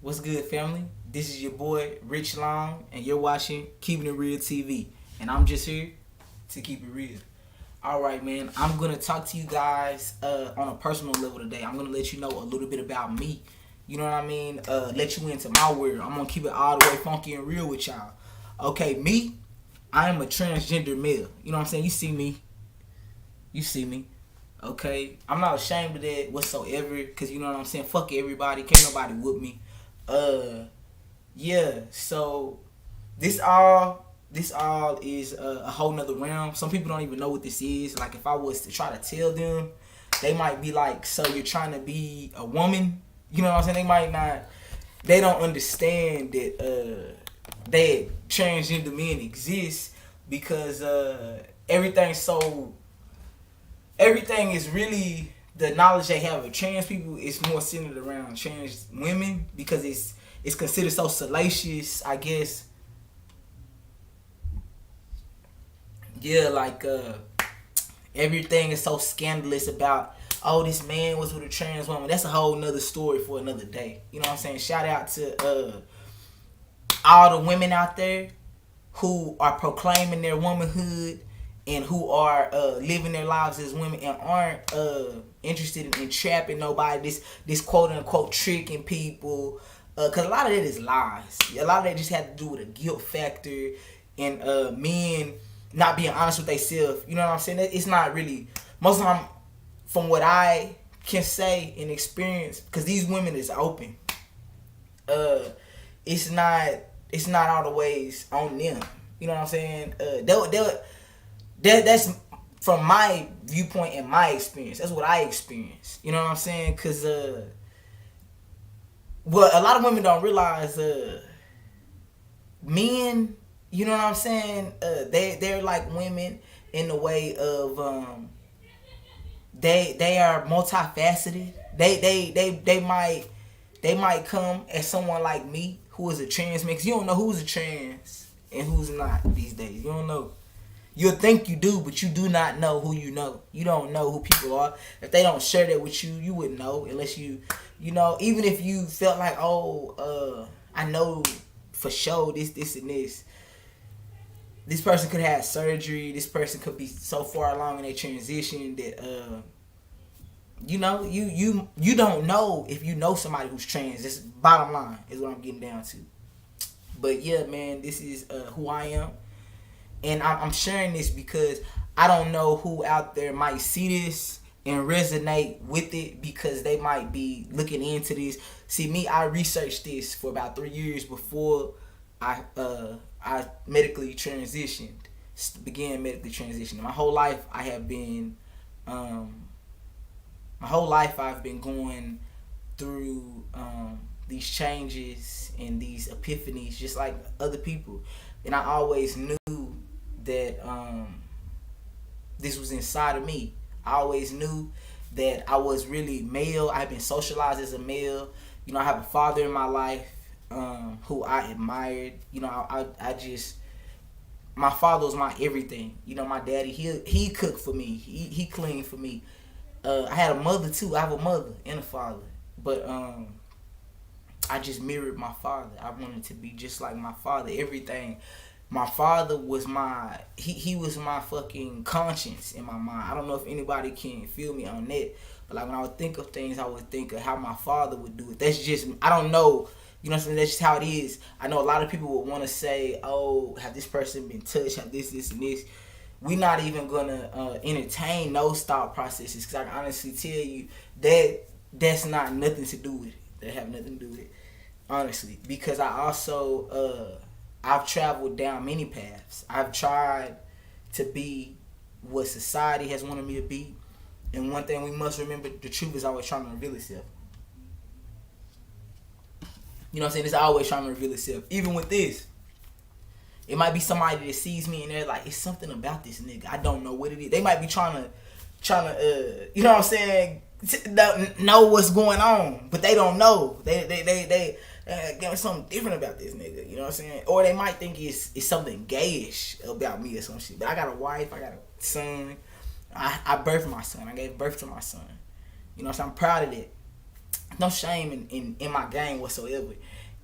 What's good, family? This is your boy, Rich Long, and you're watching Keeping It Real TV. And I'm just here to keep it real. Alright, man, I'm going to talk to you guys on a personal level today. I'm going to let you know a little bit about me. You know what I mean? Let you into my world. I'm going to keep it all the way funky and real with y'all. Okay, me, I am a transgender male. You know what I'm saying? You see me. You see me. Okay? I'm not ashamed of that whatsoever, because you know what I'm saying? Fuck everybody. Can't nobody whoop me. Yeah, so this all is a whole nother realm. Some people don't even know what this is. Like, if I was to try to tell them, they might be like, so you're trying to be a woman? You know what I'm saying? They might not, they don't understand that transgender men exist, because everything is really, the knowledge they have of trans people is more centered around trans women, because it's considered so salacious, I guess. Yeah, like everything is so scandalous about, oh, this man was with a trans woman. That's a whole nother story for another day. You know what I'm saying? Shout out to all the women out there who are proclaiming their womanhood and who are living their lives as women and aren't interested in trapping nobody, this quote unquote tricking people, because a lot of that is lies. A lot of that just had to do with a guilt factor and men not being honest with themselves. You know what I'm saying? It's not really, most of the time, from what I can say and experience, because these women is open, it's not all the ways on them. You know what I'm saying? That's from my viewpoint and my experience. That's what I experienced. You know what I'm saying? Because what a lot of women don't realize, men, you know what I'm saying? They're like women in the way of they are multifaceted. They might come as someone like me who is a trans man. 'Cause you don't know who's a trans and who's not these days. You don't know. You'll think you do, but you do not know who you know. You don't know who people are. If they don't share that with you, you wouldn't know unless you know, even if you felt like, oh, I know for sure this and this. This person could have surgery. This person could be so far along in their transition that, you don't know if you know somebody who's trans. This bottom line is what I'm getting down to. But yeah, man, this is who I am. And I'm sharing this because I don't know who out there might see this and resonate with it, because they might be looking into this. See, me, I researched this for about 3 years before I medically transitioned, began medically transitioning. My whole life I've been going through these changes and these epiphanies just like other people. And I always knew that this was inside of me. I always knew that I was really male. I've been socialized as a male. You know, I have a father in my life who I admired. You know, my father was my everything. You know, my daddy, he cooked for me. He cleaned for me. I had a mother too. I have a mother and a father. But I just mirrored my father. I wanted to be just like my father. Everything. My father was he was my fucking conscience in my mind. I don't know if anybody can feel me on that. But like when I would think of things, I would think of how my father would do it. That's just, I don't know. You know what I'm saying? That's just how it is. I know a lot of people would want to say, oh, have this person been touched? Have this, and this. We're not even going to entertain those thought processes, because I can honestly tell you that that's not nothing to do with it. That have nothing to do with it, honestly. Because I also, I've traveled down many paths. I've tried to be what society has wanted me to be. And one thing we must remember, the truth is always trying to reveal itself. You know what I'm saying? It's always trying to reveal itself. Even with this, it might be somebody that sees me and they're like, it's something about this nigga. I don't know what it is. They might be trying to you know what I'm saying, know what's going on, but they don't know. They there's something different about this nigga. You know what I'm saying? Or they might think it's something gayish about me or some shit. But I got a wife. I got a son. I birthed my son. I gave birth to my son. You know what I'm saying? I'm proud of that. no shame in my game whatsoever.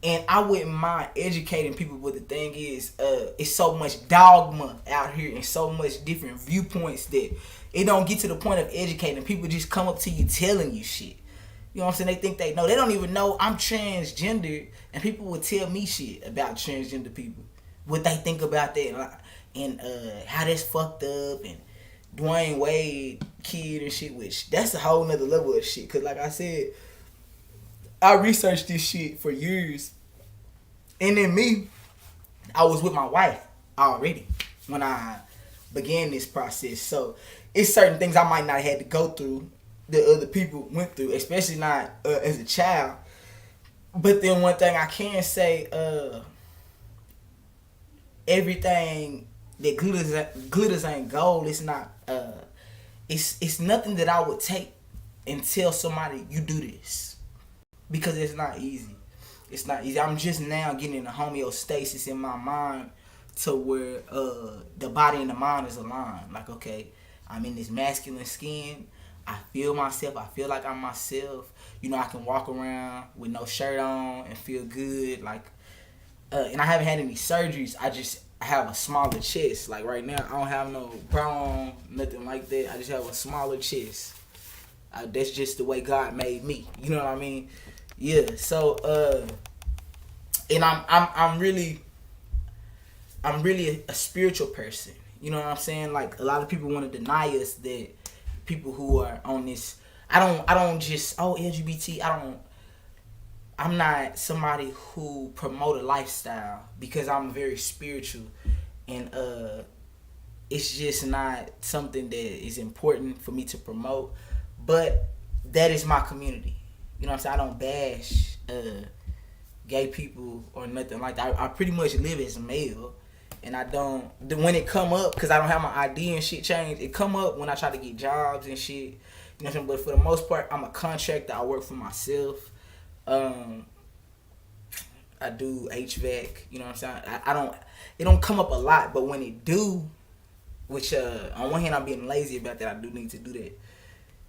And I wouldn't mind educating people, but the thing is, it's so much dogma out here and so much different viewpoints that it don't get to the point of educating. People just come up to you telling you shit. You know what I'm saying? They think they know. They don't even know I'm transgender, and people would tell me shit about transgender people. What they think about that, and how that's fucked up, and Dwayne Wade kid and shit, which that's a whole nother level of shit. Cause like I said, I researched this shit for years. And then me, I was with my wife already when I began this process. So it's certain things I might not have had to go through that other people went through, especially not as a child. But then one thing I can say, everything that glitters ain't gold. It's not. It's nothing that I would take and tell somebody you do this, because it's not easy. It's not easy. I'm just now getting in a homeostasis in my mind to where the body and the mind is aligned. Like, okay, I'm in this masculine skin. I feel myself. I feel like I'm myself. You know, I can walk around with no shirt on and feel good. Like, and I haven't had any surgeries. I have a smaller chest. Like right now, I don't have no bone, nothing like that. I just have a smaller chest. That's just the way God made me. You know what I mean? Yeah. So, and I'm really a spiritual person. You know what I'm saying? Like a lot of people want to deny us that people who are on this. I don't just LGBT. I'm not somebody who promote a lifestyle, because I'm very spiritual, and it's just not something that is important for me to promote. But that is my community. You know what I'm saying? I don't bash gay people or nothing like that. I pretty much live as a male, and I don't. When it come up, because I don't have my ID and shit changed, it come up when I try to get jobs and shit. You know what I'm saying? But for the most part, I'm a contractor. I work for myself. I do HVAC. You know what I'm saying? I don't. It don't come up a lot, but when it do, which on one hand I'm being lazy about that. I do need to do that.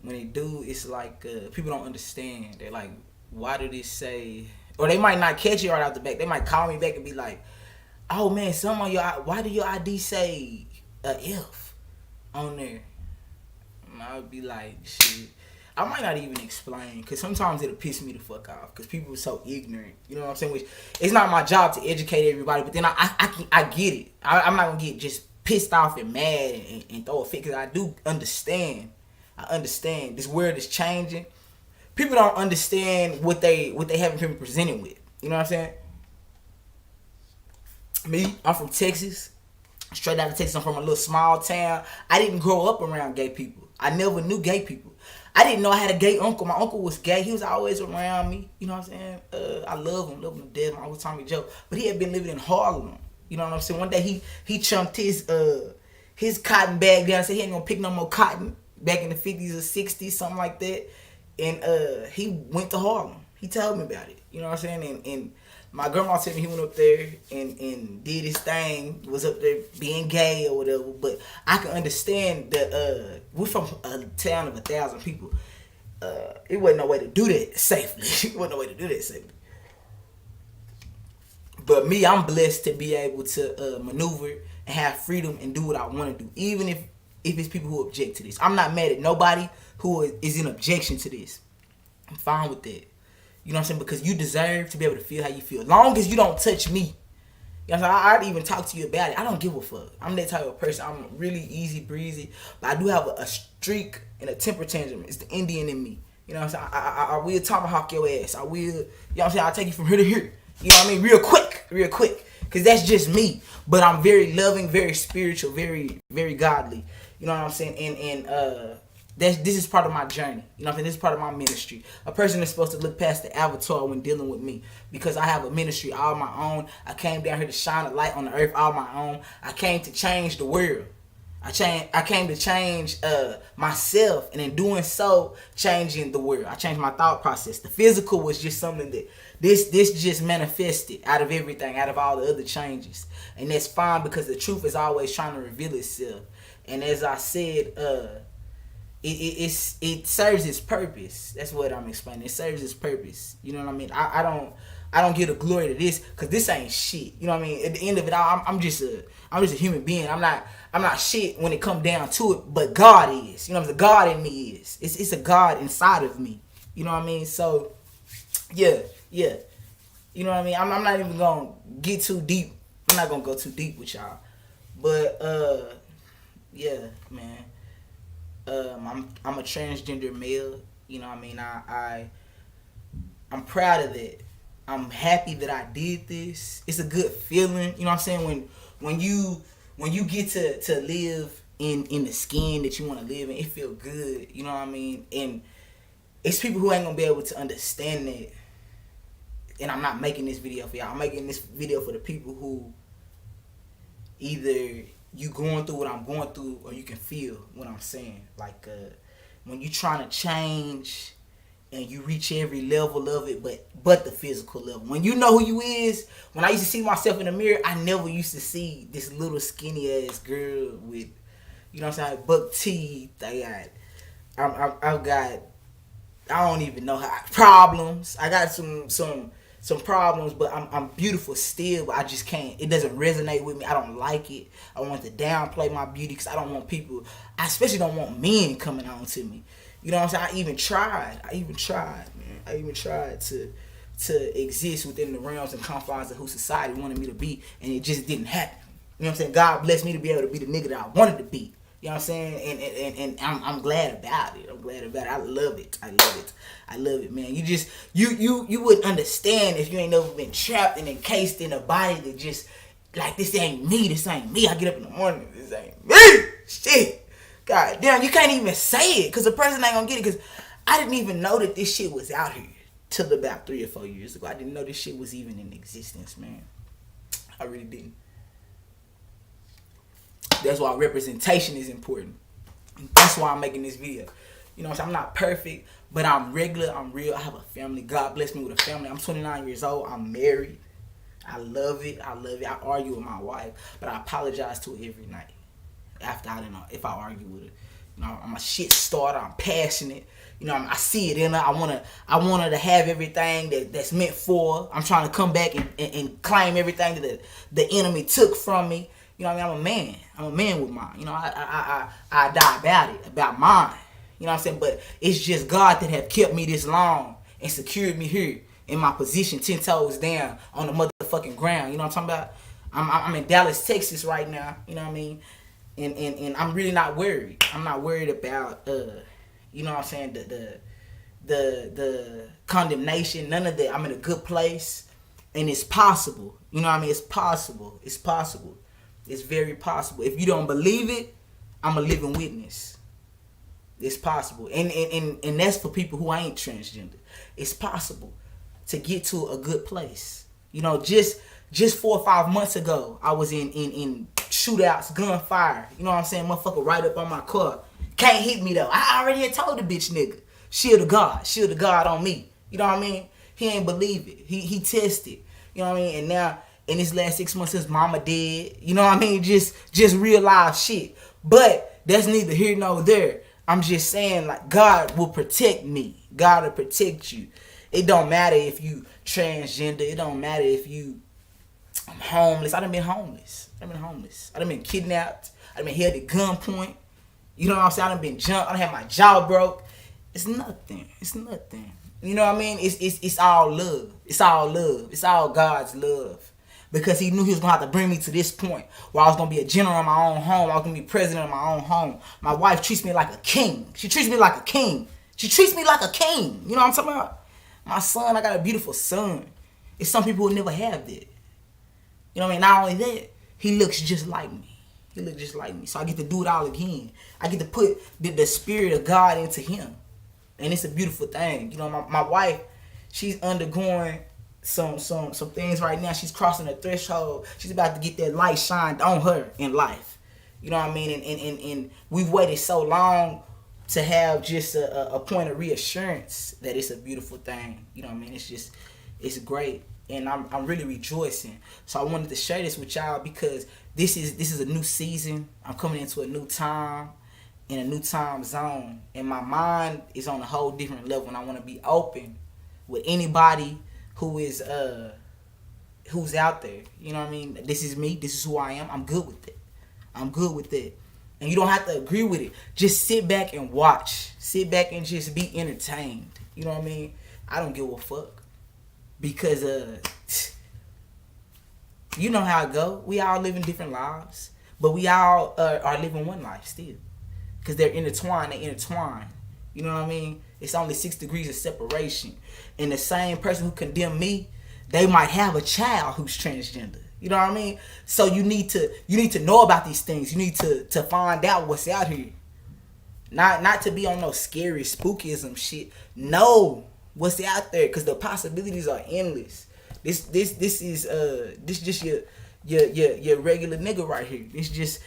When it do, it's like people don't understand. They're like, why do this say? Or they might not catch it right out the back. They might call me back and be like, oh man, why do your ID say F on there? And I would be like, shit. I might not even explain, because sometimes it'll piss me the fuck off, because people are so ignorant. You know what I'm saying? Which, it's not my job to educate everybody, but then I get it. I'm not going to get just pissed off and mad and throw a fit, because I do understand. I understand. This world is changing. People don't understand what they haven't been presented with. You know what I'm saying? Me, I'm from Texas. Straight out of Texas. I'm from a little small town. I didn't grow up around gay people. I never knew gay people. I didn't know I had a gay uncle. My uncle was gay. He was always around me. You know what I'm saying? I love him to death. My uncle Tommy Joe. But he had been living in Harlem. You know what I'm saying? One day he chunked his cotton bag down and said he ain't gonna pick no more cotton back in the 50s or 60s, something like that. And he went to Harlem. He told me about it. You know what I'm saying? And my grandma told me he went up there and did his thing, was up there being gay or whatever. But I can understand that we're from a town of 1,000 people. It wasn't no way to do that safely. It wasn't no way to do that safely. But me, I'm blessed to be able to maneuver and have freedom and do what I want to do, even if it's people who object to this. I'm not mad at nobody who is in objection to this. I'm fine with that. You know what I'm saying? Because you deserve to be able to feel how you feel. As long as you don't touch me. You know what I'm saying? I'd even talk to you about it. I don't give a fuck. I'm that type of person. I'm really easy breezy. But I do have a streak and a temper tantrum. It's the Indian in me. You know what I'm saying? I will tomahawk your ass. I will, you know what I'm saying? I'll take you from here to here. You know what I mean? Real quick. Because that's just me. But I'm very loving, very spiritual, very, very godly. You know what I'm saying? And this is part of my journey. You know what I'm saying? This is part of my ministry. A person is supposed to look past the avatar when dealing with me, because I have a ministry all my own. I came down here to shine a light on the earth all my own. I came to change the world. I came to change myself, and in doing so, changing the world. I changed my thought process. The physical was just something that this just manifested out of everything, out of all the other changes. And that's fine, because the truth is always trying to reveal itself. And as I said, it serves its purpose. That's what I'm explaining. It serves its purpose. You know what I mean? I don't give the glory to this because this ain't shit. You know what I mean? At the end of it all, I'm just a human being. I'm not shit when it come down to it. But God is. You know what I mean? The God in me is. It's a God inside of me. You know what I mean? So yeah. You know what I mean? I'm not even gonna get too deep. I'm not gonna go too deep with y'all. But yeah, man. I'm a transgender male. You know what I mean? I'm proud of that. I'm happy that I did this. It's a good feeling. You know what I'm saying? When you get to live in the skin that you want to live in, it feel good. You know what I mean? And it's people who ain't gonna be able to understand that. And I'm not making this video for y'all. I'm making this video for the people who either you going through what I'm going through or you can feel what I'm saying. Like when you trying to change and you reach every level of it but the physical level. When you know who you is, when I used to see myself in the mirror, I never used to see this little skinny ass girl with, you know what I'm saying, buck teeth. I've got I don't even know how problems. I got some problems, but I'm beautiful still, but I just can't. It doesn't resonate with me. I don't like it. I want to downplay my beauty because I don't want people. I especially don't want men coming on to me. You know what I'm saying? I even tried, man. I even tried to exist within the realms and confines of who society wanted me to be, and it just didn't happen. You know what I'm saying? God blessed me to be able to be the nigga that I wanted to be. You know what I'm saying? And I'm glad about it. I love it. I love it, man. You wouldn't understand if you ain't never been trapped and encased in a body that just like this ain't me. I get up in the morning. This ain't me. Shit. God damn, you can't even say it because the person ain't gonna get it. Because I didn't even know that this shit was out here till about 3 or 4 years ago. I didn't know this shit was even in existence, man. I really didn't. That's why representation is important. That's why I'm making this video. You know what I'm saying? I'm not perfect, but I'm regular. I'm real. I have a family. God bless me with a family. I'm 29 years old. I'm married. I love it. I argue with my wife, but I apologize to her every night. After I don't know if I argue with her. You know, I'm a shit starter. I'm passionate. You know, I see it in her. I want her to have everything that's meant for her. I'm trying to come back and claim everything that the enemy took from me. You know what I mean? I'm a man. I'm a man with mine. You know, I die about it, about mine. You know what I'm saying? But it's just God that have kept me this long and secured me here in my position, 10 toes down on the motherfucking ground. You know what I'm talking about? I'm in Dallas, Texas right now. You know what I mean? And I'm really not worried. I'm not worried about you know what I'm saying, the condemnation, none of that. I'm in a good place and it's possible. You know what I mean? It's possible. It's very possible. If you don't believe it, I'm a living witness. It's possible. And that's for people who ain't transgender. It's possible to get to a good place. You know, just 4 or 5 months ago, I was in shootouts, gunfire. You know what I'm saying? Motherfucker right up on my car. Can't hit me though. I already had told the bitch nigga. Shield of God on me. You know what I mean? He ain't believe it. He tested. You know what I mean? And now in this last 6 months since mama dead, you know what I mean? Just real life shit. But that's neither here nor there. I'm just saying, like, God will protect me. God will protect you. It don't matter if you transgender. It don't matter if I'm homeless. I done been homeless. I done been kidnapped. I done been held at gunpoint. You know what I'm saying? I done been jumped. I done had my jaw broke. It's nothing. You know what I mean? It's all love. It's all God's love. Because he knew he was going to have to bring me to this point where I was going to be a general in my own home. I was going to be president of my own home. My wife treats me like a king. She treats me like a king. You know what I'm talking about? My son, I got a beautiful son. It's some people who never have that. You know what I mean? Not only that, he looks just like me. So I get to do it all again. I get to put the spirit of God into him. And it's a beautiful thing. You know, my wife, she's undergoing some things right now. She's crossing a threshold. She's about to get that light shined on her in life. You know what I mean? And we've waited so long to have just a point of reassurance that it's a beautiful thing. You know what I mean? It's great. And I'm really rejoicing. So I wanted to share this with y'all because this is a new season. I'm coming into a new time. in a new time zone, and my mind is on a whole different level, and I want to be open with anybody who is who's out there. You know what I mean? This is me. This is who I am. I'm good with it. I'm good with it. And you don't have to agree with it. Just sit back and watch. Sit back and just be entertained. You know what I mean? I don't give a fuck. Because you know how it go. We all living different lives. But we all are living one life still. Because they're intertwined. They intertwine. You know what I mean? It's only 6 degrees of separation. And the same person who condemned me, they might have a child who's transgender. You know what I mean? So you need to know about these things. You need to find out what's out here. Not to be on no scary spookism shit. Know what's out there, because the possibilities are endless. This is just your regular nigga right here. It's just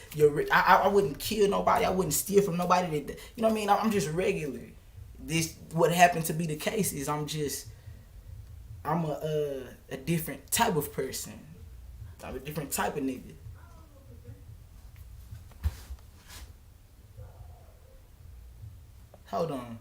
I wouldn't kill nobody. I wouldn't steal from nobody. You know what I mean? I'm just regular. This what happened to be the case is I'm a different type of person. I'm a different type of nigga. Hold on.